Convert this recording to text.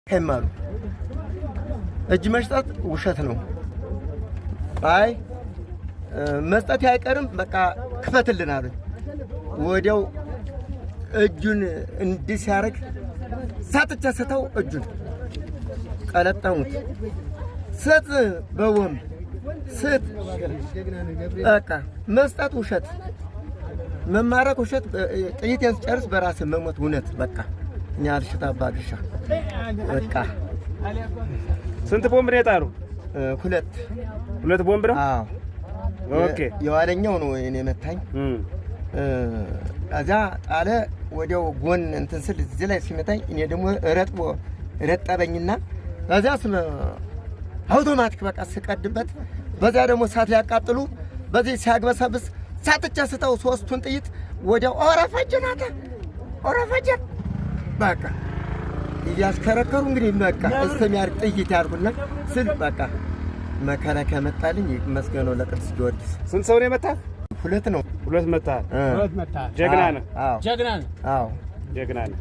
ከማሉ እጅ መስጠት ውሸት ነው። አይ መስጠት አይቀርም በቃ ክፈትልን አሉኝ። ወዲያው እጁን እንዲህ ሲያደርግ ሳጥቻ ስተው እጁን ቀለጠሙት። ስጥ በወም ስጥ በቃ መስጠት ውሸት፣ መማረክ ውሸት፣ ጥይት ያስጨርስ በራስ መሞት እውነት። በቃ እኛ አልሽታ ባድሻ በቃ ስንት ቦምብ ነው የጣሉ? ሁለት ቦምብ ነው። አዎ ኦኬ። የዋለኛው ነው እኔ መታኝ። እዛ ጣለ ወዲያው ጎን እንትን ስል እዚህ ላይ ሲመታኝ እኔ ደግሞ ረጠበኝና እዛ አውቶማቲክ በቃ ስቀድበት በዛ ደግሞ ሳት ያቃጥሉ በዚህ ሲያግበሰብስ ሳጥቻ ስተው ሶስቱን ጥይት ወዲያው ኦረፈጀናታ ኦረፈጀን በቃ እያስከረከሩ እንግዲህ በቃ እስተሚያር ጥይት ያርጉና ስል በቃ መከላከያ መጣልኝ። ይመስገነው ለቅዱስ ጊዮርጊስ። ስንት ሰው ነው የመታ? ሁለት ነው። ሁለት መታ። ሁለት መታ። ጀግና ነህ። አዎ ጀግና ነህ። አዎ ጀግና ነህ።